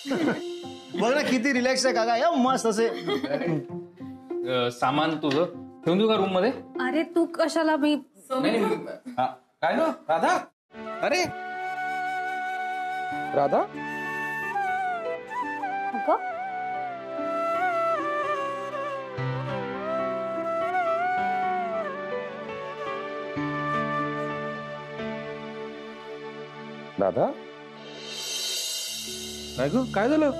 बघ ना किती रिलॅक्स आहे काका, या मस्त असे. सामान तुझं ठेवून देऊ का रूम मध्ये? अरे तू कशाला? मी काय ग राधा? अरे राधा राधा काय ग, काय झालं?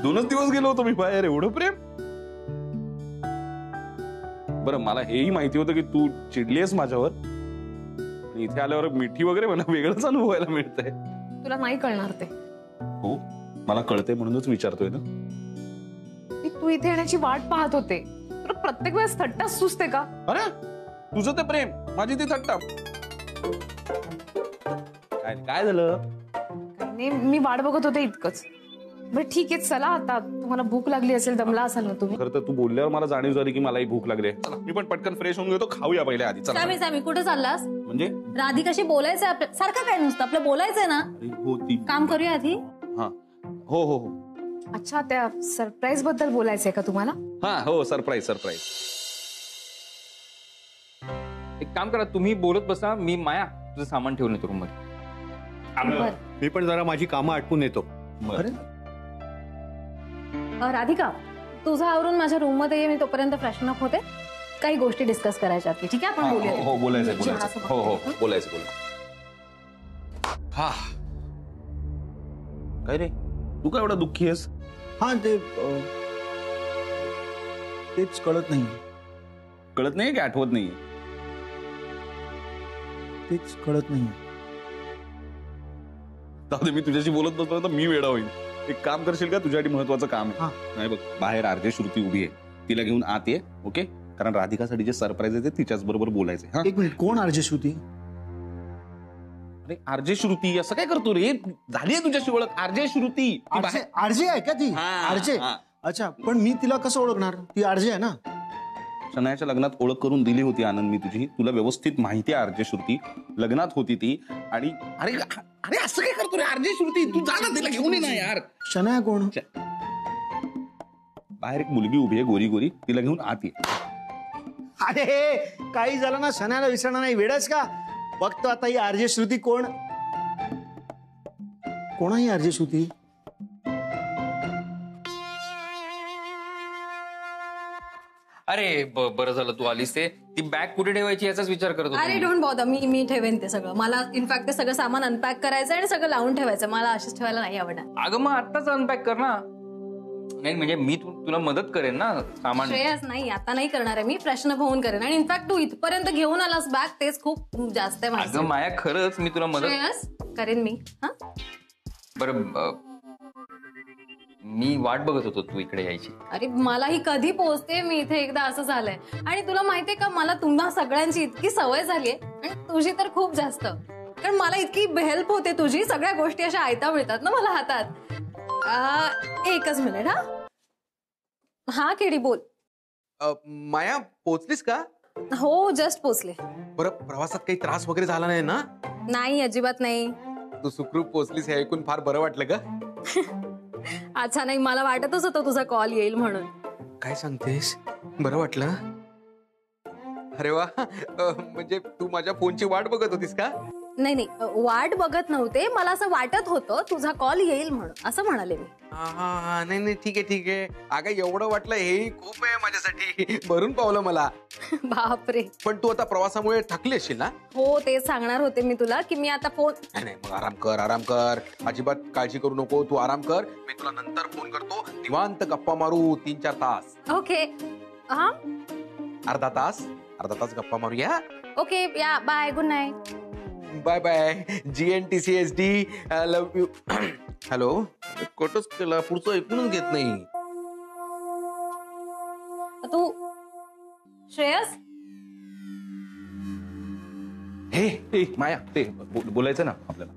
2च दिवस गेलो होतो मी बाहेर, एवढं प्रेम? बरं मला हेही माहिती होतं की तू चिडलीस माझ्यावर. इथे आल्यावर मिठी वगैरे मला वेगळंच अनुभवायला मिळतंय. तुला नाही कळणार ते. हो मला कळते म्हणूनच विचारतोय ना. तू इथे येण्याची वाट पाहत होते, तर प्रत्येक वेळेस थट्टाच सुचते का? अरे तुझं ते प्रेम, माझी ती थट्टा. काय झालं? नाही मी वाट बघत होते इतकंच. बरं ठीक आहे चला, आता तुम्हाला भूक लागली असेल, दमला असाल ना तुम्ही. खरं तर तू बोलल्यावर मला जाणीव झाली की मलाही भूक लागली. चला मी पण पटकन फ्रेश होऊन घेतो, खाऊया पहिले आधी. चला सामी कुठे चाललास? म्हणजे राधिकाशी बोलायचंय आपलं, सारखं काय नुसतं आपलं बोलायचंय ना. हो ती काम करूया आधी. हा हो हो हो. अच्छा त्या सरप्राईज बद्दल बोलायचंय का तुम्हाला? हा हो सरप्राईज. एक काम करा, तुम्ही बोलत बसा, मी माया तुझं सामान ठेवून येतो रूम मध्ये. मी पण जरा माझी कामं आटपून येतो. अरे राधिका तुझं आवरून माझ्या रूम मध्ये ये, मी तोपर्यंत फ्रेशन अप होते. काही गोष्टी डिस्कस करायच्या आहेत, ठीक आहे? आपण बोलूया. हो बोलायचं. हो बोलायचं. हा काय रे तू काय एवढा दुःखी आहेस? हा तेच कळत नाही. कळत नाही की आठवत नाही? तेच कळत नाही. मी तुझ्याशी बोलत बसलो तर मी वेडा होईल. एक काम करशील का, तुझ्यासाठी महत्वाचं काम आहे. नाही बघ बाहेर आरजे श्रुती उभी आहे, तिला घेऊन आत ये. ओके? कारण राधिकासाठी जे सरप्राईज आहे ते तिच्याच बरोबर बोलायचंय. एक मिनिट, कोण आरजे श्रुती? अरे आरजे श्रुती असं काय करतो रे? झाली आहे तुझ्याशी ओळख. आरजे श्रुती आरजे आहे का ती? आरजे. अच्छा पण मी तिला कसं ओळखणार? ती आरजे आहे ना. शनायाच्या लग्नात ओळख करून दिली होती आनंद मी तुझी. तुला व्यवस्थित माहिती आहे आरजे श्रुती. लग्नात होती ती. आणि अरे अरे असं काय करतो रे आरजे श्रुती? तू जा ना तिला घेऊन ये ना यार. शनाया कोण? बाहेर एक मुलगी उभी आहे गोरी गोरी, तिला घेऊन आत ये. अरे काही झालं ना, शनायाला विसरणार नाही. वेडच का? बघतो आता ही आरजे श्रुती कोण. कोण आहे आरजे श्रुती? अरे बरं झालं तू आलीस. ते ती बॅग कुठे ठेवायची याचाच विचार करत होतो. अरे डोंट बॉदर, मी ठेवेन ते सगळं. मला इनफॅक्ट ते सगळं सामान अनपॅक करायचं आणि सगळं लावून ठेवायचं. मला अशीच ठेवायला नाही आवडणार. अगं मग आत्ताच अनपॅक कर ना. नाही म्हणजे मी तुला मदत करेन ना सामान. श्रेयस नाही आता नाही करणार आहे मी, फ्रेशन अप होऊन करेन. आणि इनफॅक्ट तू इथपर्यंत घेऊन आलास बॅग, तेच खूप जास्त आहे. अगं माया खरंच मी तुला मदत श्रेयस करेन मी. हा बरं मी वाट बघत होतो तू इकडे यायची. अरे मलाही कधी पोहोचते मी इथे, एकदा असं झालंय. आणि तुला माहितीये का, मला तुम्हा सगळ्यांची इतकी सवय झालीये आणि तुझी तर खूप जास्त. कारण मला इतकी हेल्प होते तुझी, सगळ्या गोष्टी अशा आयता मिळतात ना मला हातात. एकच मिनिट. हा केडी बोल. माया पोचलीस का? हो जस्ट पोचले. बरं प्रवासात काही त्रास वगैरे झाला नाही ना? नाही अजिबात नाही. तू सुखरूप पोचलीस हे ऐकून फार बरं वाटलं का? अच्छा नाही, मला वाटतच होतं तुझा कॉल येईल म्हणून. काय सांगतेस? बरं वाटलं? अरे वा, म्हणजे तू माझ्या फोनची वाट बघत होतीस का? नाही वाट बघत नव्हते, मला असं वाटत होतं तुझा कॉल येईल म्हणून, असं म्हणाले मी. हा नाही ठीक आहे. अगं एवढं वाटलं हे खूप आहे माझ्यासाठी, भरून पावलं मला. बापरे. पण तू आता प्रवासामुळे थकली असशील ना? हो तेच सांगणार होते मी तुला की मी आता फोन. नाही मग आराम कर. अजिबात काळजी करू नको, तू आराम कर. मी तुला नंतर फोन करतो, निवांत गप्पा मारू 3-4 तास. ओके. हा अर्धा तास गप्पा मारूया. ओके या bye, good night. Bye. GNTCSD love you. Hello. कटच केला, पुढचं ऐकूनच घेत नाही तू. श्रेयस हे माया ते बोलायचं ना आपल्याला.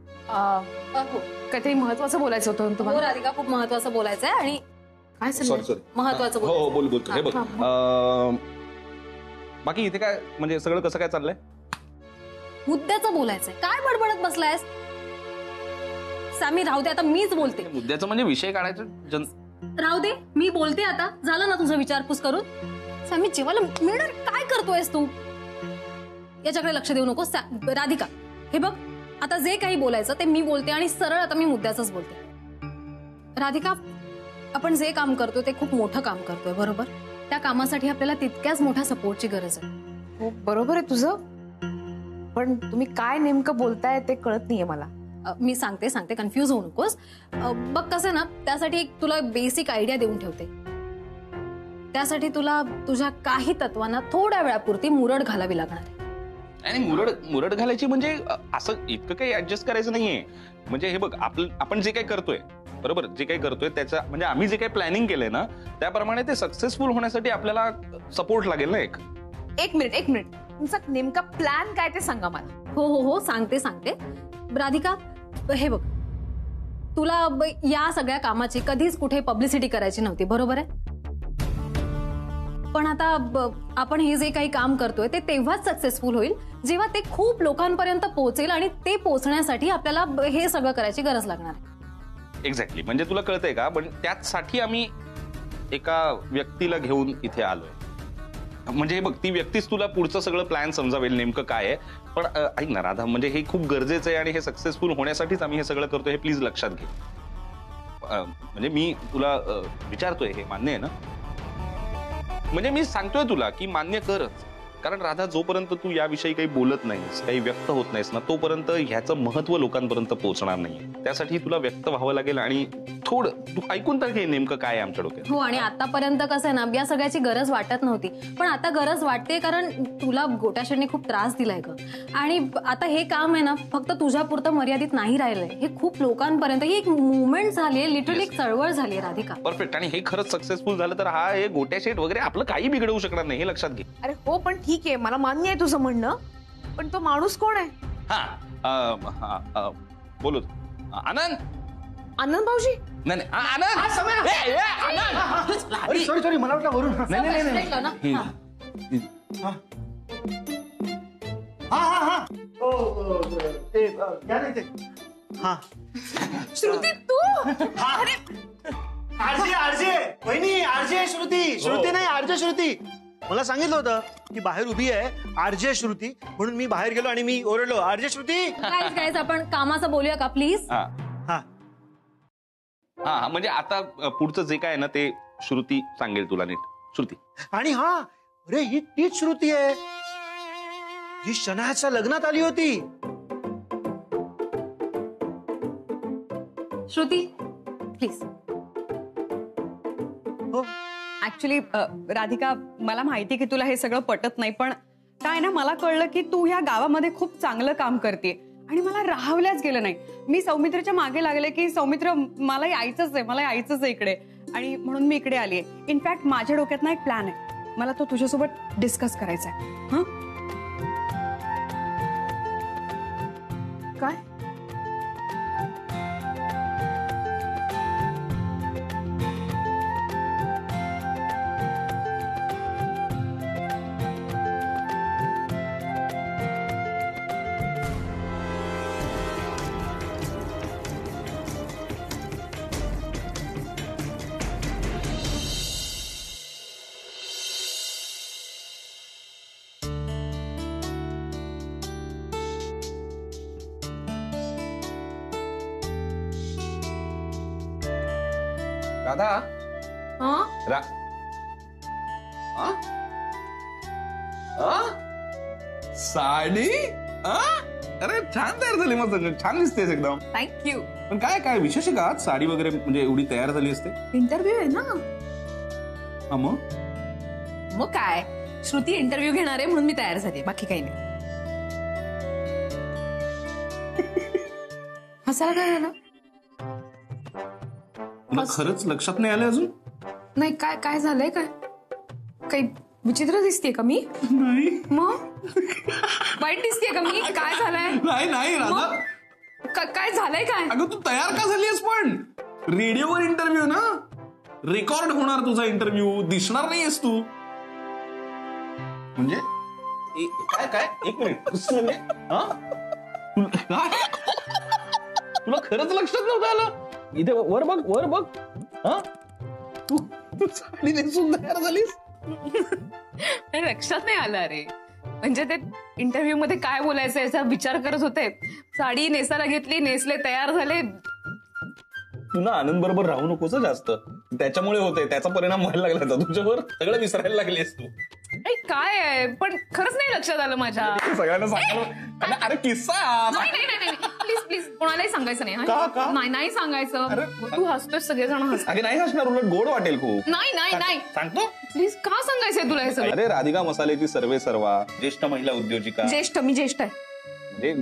काहीतरी महत्वाचं बोलायचं होतं हो तुम्हाला. राधिका खूप महत्वाचं बोलायचंय. आणि काय सॉरी महत्वाचं हो बोलतो. हे बघ बाकी इथे काय म्हणजे सगळं कसं काय चाललंय? मुद्द्याचं बोलायचंय. काय बडबडत बसलायस? सॅमी राहू दे, आता मीच बोलते. मुद्द्याचं म्हणजे विषय काढायचा राहू दे, मी बोलते आता. झालं ना तुझं विचारपूस करून? सॅमी जेवायला मिळणार काय करतोयस तू? याच्याकडे लक्ष देऊ नको. राधिका हे बघ, आता जे काही बोलायचं ते मी बोलते आणि सरळ आता मी मुद्द्याचंच बोलते. राधिका, आपण जे काम करतोय ते खूप मोठं काम करतोय, बरोबर? त्या कामासाठी आपल्याला तितक्याच मोठ्या सपोर्टची गरज आहे. हो बरोबर आहे तुझं, पण तुम्ही काय नेमकं बोलताय ते कळत नाहीये मला. मी सांगते, कन्फ्यूज होऊ नकोस. बघ कसं आहे ना, त्यासाठी एक तुला बेसिक आयडिया देऊन ठेवते. त्यासाठी तुला तुझ्या काही तत्वांना थोड्या वेळापुरती मुरड घालावी लागणार आहे. आणि मुरड घालायची म्हणजे असं इतकं काही ऍडजस्ट करायचं नाहीये. म्हणजे हे बघ, आपण जे काही करतोय, बरोबर, जे काही करतोय त्याचा म्हणजे आम्ही जे काही प्लॅनिंग केलंय ना त्याप्रमाणे ते सक्सेसफुल होण्यासाठी आपल्याला सपोर्ट लागेल ना. एक मिनिट, तुमचा नेमका प्लॅन काय ते सांगा मला. हो सांगते. राधिका हे बघ, तुला या सगळ्या कामाची कधीच कुठे पब्लिसिटी करायची नव्हती, बरोबर आहे? पण आता आपण हे जे काही काम करतोय ते तेव्हाच सक्सेसफुल होईल जेव्हा ते खूप लोकांपर्यंत पोहोचेल, आणि ते पोहोचण्यासाठी आपल्याला हे सगळं करायची गरज लागणार. एक्झॅक्टली. म्हणजे तुला कळतंय का? पण त्यासाठी आम्ही एका व्यक्तीला घेऊन इथे आलोय. म्हणजे बघ, ती व्यक्तीच तुला पुढचं सगळं प्लॅन समजावेल नेमकं काय आहे. पण ऐक ना राधा, म्हणजे हे खूप गरजेचं आहे आणि हे सक्सेसफुल होण्यासाठीच आम्ही हे सगळं करतोय, हे प्लीज लक्षात घे. म्हणजे मी तुला विचारतोय, हे मान्य आहे ना? म्हणजे मी सांगतोय तुला की मान्य करच. कारण राधा, जोपर्यंत तू याविषयी काही बोलत नाहीस, काही व्यक्त होत नाहीस ना, तोपर्यंत ह्याचं महत्व लोकांपर्यंत पोहोचणार नाही. त्यासाठी तुला व्यक्त व्हावं लागेल आणि थोडं तू ऐकून तर घे नेमकं काय आहे आमच्या डोक्यात. हो, आणि आतापर्यंत कसं आहे ना, या सगळ्याची गरज वाटत नव्हती, पण आता गरज वाटते, कारण तुला गोट्याशेडने खूप त्रास दिलाय ग. आणि आता हे काम आहे ना फक्त तुझ्यापुरतं मर्यादित नाही राहिलंय, हे खूप लोकांपर्यंत ही एक मुवमेंट झाली आहे, लिटरली एक चळवळ झाली आहे राधिका. परफेक्ट. आणि हे खरंच सक्सेसफुल झालं तर हा हे गोट्याशेड वगैरे आपलं काही बिघडवू शकणार नाही, हे लक्षात घे. अरे हो, पण ठीक आहे, मला मान्य आहे तुझं म्हणणं, पण तो माणूस कोण आहे? बोलू. आनंद भाऊजी? नाही आनंद. सॉरी, मला वाटलं वरून. नाही. ते क्या नाही ते. हा श्रुती तू? आरजे वहिनी, आरजे श्रुती नाही, आरजे श्रुती. मला सांगितलं होतं की बाहेर उभी आहे आरजे श्रुती, म्हणून मी बाहेर गेलो आणि मी ओरडलो, आरजे श्रुती. गाईज आपण कामाचं बोलूया का प्लीज? हा म्हणजे आता पुढचं जे काय आहे ना ते श्रुती सांगेल तुला नीट. श्रुती. आणि अरे ही तीच श्रुती आहे जी शनायाच्या लग्नात आली होती. श्रुती प्लीज. हो. ऍक्च्युली राधिका, मला माहिती की तुला हे सगळं पटत नाही, पण काय ना, मला कळलं की तू ह्या गावामध्ये खूप चांगलं काम करते आणि मला राहवल्याच गेलं नाही. मी सौमित्रच्या मागे लागले की सौमित्र मला यायचंच आहे इकडे, आणि म्हणून मी इकडे आलीये. इनफॅक्ट माझ्या डोक्यात ना एक प्लॅन आहे, मला तो तुझ्यासोबत डिस्कस करायचा आहे. हा काय? राधा. साडी. अरे छान तयार झाली, मग छान दिसतेस एकदम. थँक्यू. पण काय विशेष आहे का आज साडी वगैरे म्हणजे एवढी तयार झाली असते? इंटरव्ह्यू आहे ना. मग काय, श्रुती इंटरव्ह्यू घेणार आहे म्हणून मी तयार झाली, बाकी काही नाही. हसायला काय झालं? तुला खरंच लक्षात नाही आलं अजून? नाही, काय झालंय? काय काही विचित्र दिसतेय का मी? नाही. मग वाईट दिसतेय का मी? काय झालंय? नाही राधा. काय झालंय? काय अगं तू तयार का झालीस? पण रेडिओवर इंटरव्ह्यू ना, रेकॉर्ड होणार तुझा इंटरव्ह्यू, दिसणार नाहीयेस तू. म्हणजे काय एक मिनिट. तुला खरंच लक्षात नव्हतं आलं? इथे वर बघ हा तू साडी नेसून तयार झालीस. लक्षात नाही आलं अरे. म्हणजे ते इंटरव्ह्यू मध्ये काय बोलायचं याचा विचार करत होते. साडी नेसायला घेतली, नेसले, तयार झाले. तू ना आनंद बरोबर राहू नकोस जास्त. त्याच्यामुळे होते, त्याचा परिणाम व्हायला लागला तुझ्यावर. सगळं विसरायला लागलीस तू. काय आहे पण खरंच नाही लक्षात आलं माझ्या. सगळ्यांना सांगायला. अरे किस्सा. नाही प्लीज प्लीज कोणालाही सांगायचं नाही. का? नाही सांगायचं. तू हसतोय, सगळेजण हसतात. अगे नाही हसणार, उलट गोड वाटेल खूप. नाही सांगतो प्लीज. का सांगायचंय तुला हे सगळं? अरे राधिका मसालेची सर्वे सर्वा ज्येष्ठ महिला उद्योजिका. मी ज्येष्ठ आहे म्हणजे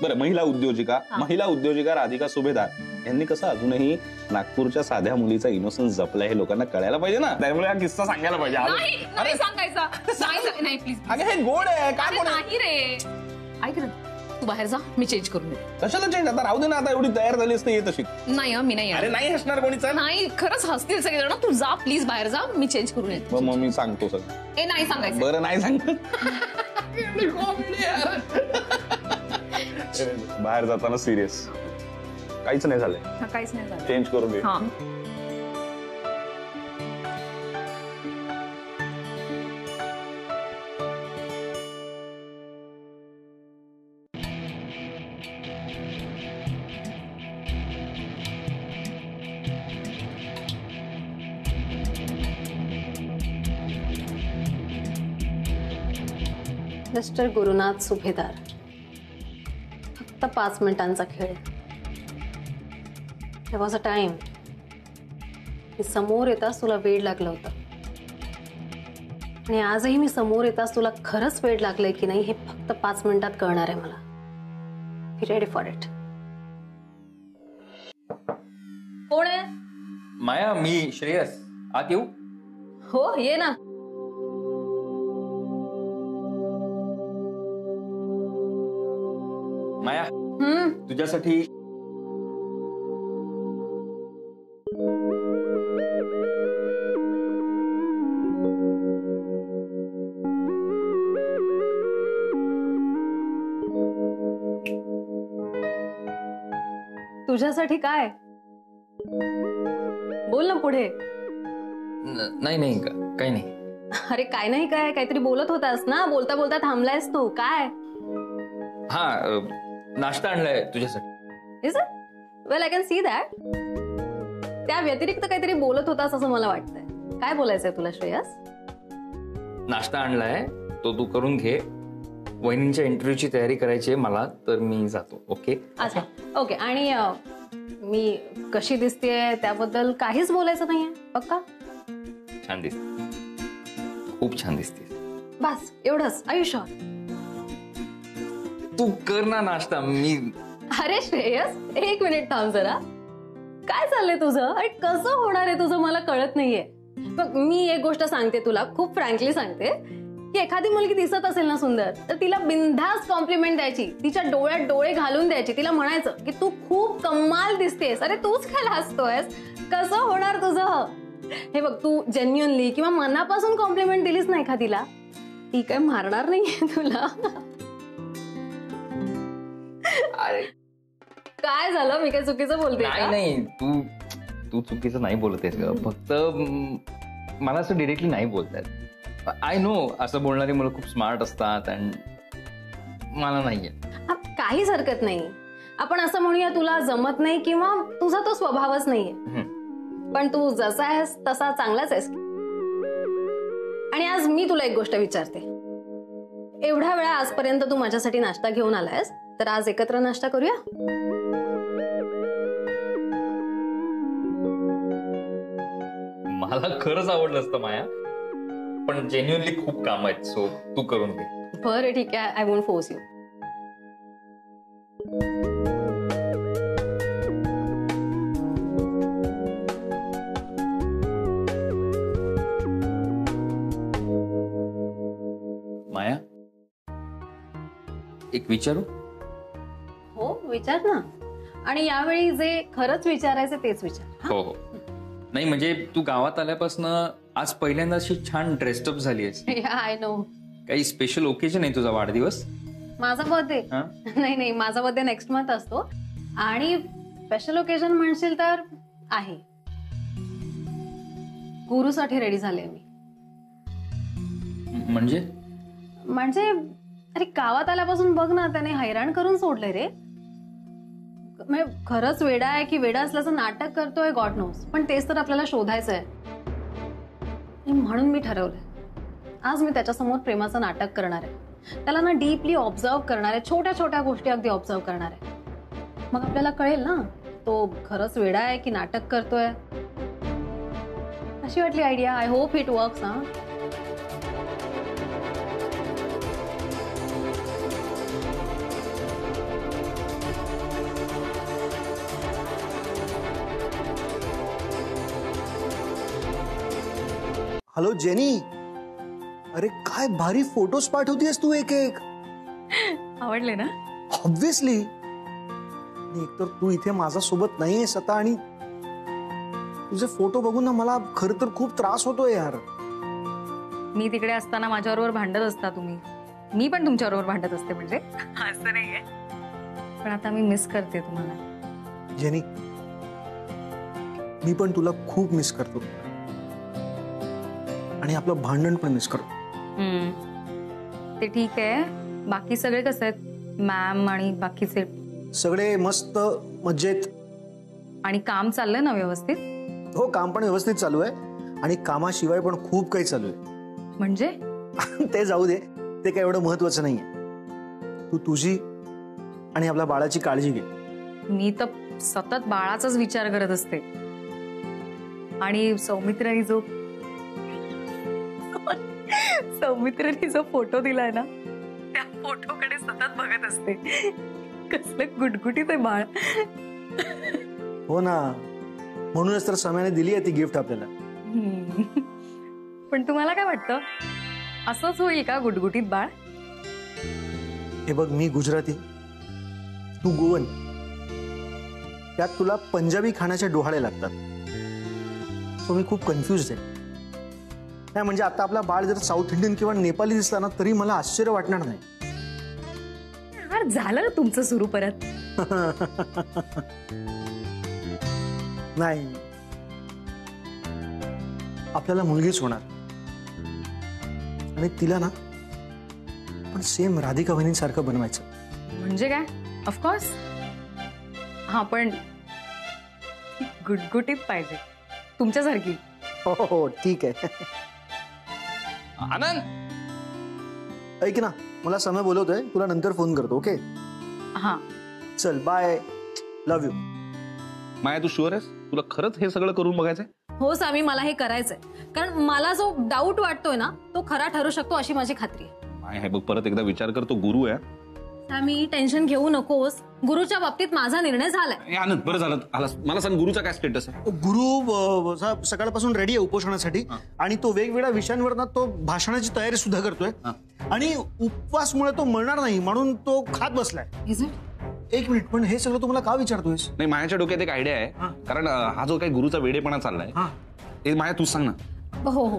बरं महिला उद्योजिका राधिका सुभेदार यांनी कसं अजूनही नागपूरच्या साध्या मुलीचा इनोसन्स जपलाय हे लोकांना कळायला पाहिजे ना. त्यामुळे हा किस्सा सांगायला पाहिजे. नाही सांगायचा. नाही प्लीज. अगे हे गोड आहे. काय गोड आहे? नाही रे. ऐक ना, तू बाहेर जा, मी चेंज करून देते. कशाला चेंज? आता राहू दे ना. आता एवढी तयार झालीस तर येत अशी. नाही मी नाही. अरे नाही हसणार कोणीच. नाही खरंच हसतील सगळेजण. तू जा प्लीज, बाहेर जा, मी चेंज करून येते. मग मी सांगतो सगळं. नाही सांगायचं. बरं नाही सांगत. बाहेर जाताना सिरियस काहीच नाही झालंय. काहीच नाही झालं. चेंज करून दे. मिस्टर गुरुनाथ सुभेदार, फक्त 5 मिनिटांचा खेळ. There was a time की समोर येताच तुला वेड लागलं होतं आणि आजही मी समोर येताच तुला खरंच वेड लागलंय की नाही हे फक्त 5 मिनिटात कळणार आहे मला. Be ready for it. कोण आहे? माया, मी श्रेयस. आत येऊ? हो ये ना. माया, तुझ्यासाठी तुझ्यासाठी काय? बोल ना पुढे. नाही काही नाही. अरे काय नाही काय, काहीतरी बोलत होतास ना. बोलता बोलता थांबलायस तू. काय? हा, नाश्ता आणलाय तुझ्यासाठी. Is it? Well I can see that. त्या व्यतिरिक्त काहीतरी बोलत होतास असं मला वाटतंय. काय बोलायचंय तुला श्रेयस? नाश्ता आणलाय, तो तू करून घे. वहिनींच्या इंटरव्ह्यूची तयारी करायची आहे मला, तर मी जातो. ओके? अच्छा ओके. आणि मी कशी दिसतेय त्याबद्दल काहीच बोलायचं नाहीये पक्का? छान दिसते, खूप छान दिसते. बस एवढंच? आयुष्य तू कर ना नाश्ता. मी अरे श्रेयस 1 मिनिट थांब जरा. काय चाललंय तुझं आणि कसं होणार आहे तुझं मला कळत नाहीये. बघ मी एक गोष्ट सांगते तुला, खूप फ्रँकली सांगते की एखादी मुलगी दिसत असेल ना सुंदर, तर तिला बिनधास्त कॉम्प्लिमेंट द्यायची, तिच्या डोळ्यात डोळे घालून द्यायची, तिला म्हणायचं की तू खूप कमाल दिसतेस. अरे तूच काय लाजतोयस? कसं होणार तुझं? हे बघ तू जेन्युअनली किंवा मनापासून कॉम्प्लिमेंट दिलीस ना एखादीला, ती काय मारणार नाहीये तुला. अरे काय झालं? मी काय चुकीचं बोलते? नाही, तू चुकीचं नाही बोलतेस ग. फक्त मला असं डिरेक्टली नाही बोलतात. आय नो असं बोलणारी मुलं खूप स्मार्ट असतात आणि मला नाहीये. काहीच हरकत नाही. आपण असं म्हणूया तुला जमत नाही किंवा तुझा तो स्वभावच नाहीये. पण तू जसा आहेस तसा चांगलाच आहेस. आणि आज मी तुला एक गोष्ट विचारते. एवढ्या वेळा आजपर्यंत तू माझ्यासाठी नाश्ता घेऊन आलायस, तर आज एकत्र नाश्ता करूया? मला खरंच आवडलं असतं माया, पण जेन्युअनली खूप काम आहेत, सो तू करून घे. बरं ठीक आहे. I won't force you. Maya, एक विचारू? हो विचार ना. आणि यावेळी जे खरंच विचारायचं तेच विचार. हो हो. नाही म्हणजे तू गावात आल्यापासून आज पहिल्यांदा अशी छान ड्रेसअप झाली आहेस. I know. काही स्पेशल ओकेजन आहे तुझा वाढदिवस? माझा बर्थडे? नाही माझा बर्थडे नेक्स्ट मंथ असतो. आणि स्पेशल ओकेजन म्हणशील तर आहे. गुरुसाठी रेडी झाले मी. म्हणजे अरे गावात आल्यापासून बघ ना, त्याने हैराण करून सोडलंय रे. म्हणजे खरंच वेडा आहे की वेडा असल्याचं नाटक करतोय गॉड नोस, पण तेच तर आपल्याला शोधायचं आहे. म्हणून मी ठरवलंय आज मी त्याच्यासमोर प्रेमाचं नाटक करणार आहे. त्याला ना डीपली ऑब्झर्व करणार आहे, छोट्या छोट्या गोष्टी अगदी ऑब्झर्व करणार आहे. मग आपल्याला कळेल ना तो खरंच वेडा आहे की नाटक करतोय. अशी वाटली idea. I hope it works. हा हॅलो जेनी, अरे काय भारी फोटोज पाठवतेस तू एक एक. आवडले ना? ऑब्विसली. एकतर तू इथे माझा सोबत नाहीयेस आता आणि तुझे फोटो बघून ना मला खर तर खूप त्रास होतोय यार. मी तिकडे असताना माझ्याबरोबर भांडत असता तुम्ही, मी पण तुमच्याबरोबर भांडत असते. म्हणजे असं नाहीये, पण आता मी मिस करते तुम्हाला. जेनी, मी पण तुला खूप मिस करतो आणि आपलं भांडण पण मिस करतो. ते ठीक आहे. बाकी सगळे कसे आहेत? मॅम आणि बाकीचे सगळे मस्त मजेत. आणि काम चाललंय ना व्यवस्थित? हो, काम पण व्यवस्थित चालू आहे आणि कामाशिवाय पण खूप काही चालू आहे. म्हणजे ते जाऊ दे, ते काय एवढं महत्वाचं नाहीये. तू तुझी आणि आपल्या बाळाची काळजी घे. मी तर सतत बाळाचाच विचार करत असते. आणि सौमित्राने जो फोटो दिलाय ना, त्या फोटोकडे सतत बघत असते. कसलं गुटगुटीत आहे बाळ. हो ना, म्हणूनच तर सम्याने दिली आहे ती गिफ्ट आपल्याला. पण तुम्हाला काय वाटतं, असंच होईल का गुटगुटीत बाळ? हे बघ, मी गुजराती, तू गोवन, त्यात तुला पंजाबी खाण्याचे डोहाळे लागतात. सो मी खूप कन्फ्युज आहे. नाही म्हणजे आता आपला बाळ जर साऊथ इंडियन किंवा नेपाली दिसला ना तरी मला आश्चर्य वाटणार नाही. यार झालं तुमचं सुरू परत. नाही, आपल्याला मुलगीच होणार आणि तिला ना पण सेम राधिका वहिनींसारखं बनवायचं. म्हणजे काय? ऑफकोर्स. हा, पण गुटगुटीत पाहिजे तुमच्यासारखी. हो हो ठीक आहे. आनंद, ऐक ना, मला समय बोलवतोय, तुला नंतर फोन करतो. ओके? हा चल, बाय. Love you. माया, तू शुअर आहेस तुला खरंच हे सगळं करून बघायचंय? हो सामी, मला हे करायचंय. कारण मला जो डाऊट वाटतोय ना तो खरा ठरू शकतो अशी माझी खात्री आहे. माया, हे बघ, परत एकदा विचार कर, तो गुरु आहे. सामी, टेन्शन घेऊ नकोस. गुरुच्या बाबतीत माझा निर्णय झालाय. आनंद, बरं झालं आलास. मला सांग, गुरुचा काय स्टेटस आहे? गुरु सकाळपासून रेडी आहे उपोषणासाठी आणि तो वेगवेगळ्या विषयांवर ना तो भाषणाची तयारी सुद्धा करतोय. आणि उपवासमुळे तो मरणार नाही म्हणून तो खात बसलाय. एक मिनिट, पण हे सगळं तुम्हाला का विचारतोयस? नाही, मायाच्या डोक्यात एक आयडिया आहे. कारण हा जो काही गुरुचा वेडेपणा चाललाय, हे माया तूच सांग ना. हो हो,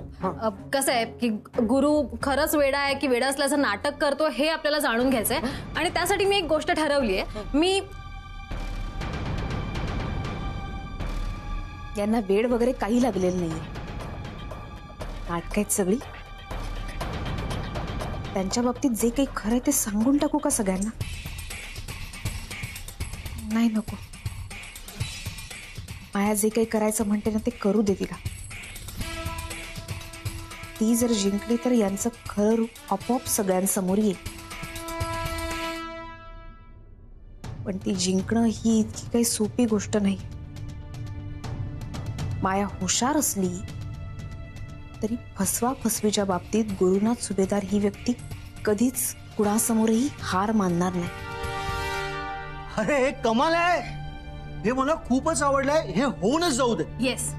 कसं आहे की गुरु खरंच वेडा आहे की वेडा असल्याचं नाटक करतो हे आपल्याला जाणून घ्यायचंय. आणि त्यासाठी मी एक गोष्ट ठरवली आहे. मी यांना वेड वगैरे काही लागलेलं नाहीये. नाटक आहेत सगळी. त्यांच्या बाबतीत जे काही खरं आहे ते सांगून टाकू का सगळ्यांना? नाही, नको. माया जे काही करायचं म्हणते ना ते करू दे तिला. ती जर जिंकली तर यांचं खरं रूप आपोआप सगळ्यांसमोर येईल. पण ती जिंकणं ही इतकी काही सोपी गोष्ट नाही. माया हुशार असली तरी फसवा फसवीच्या बाबतीत गुरुनाथ सुभेदार ही व्यक्ती कधीच कुणासमोरही हार मानणार नाही. अरे हे कमाल आहे. हे मला खूपच आवडलंय. हे होऊनच जाऊ दे. येस,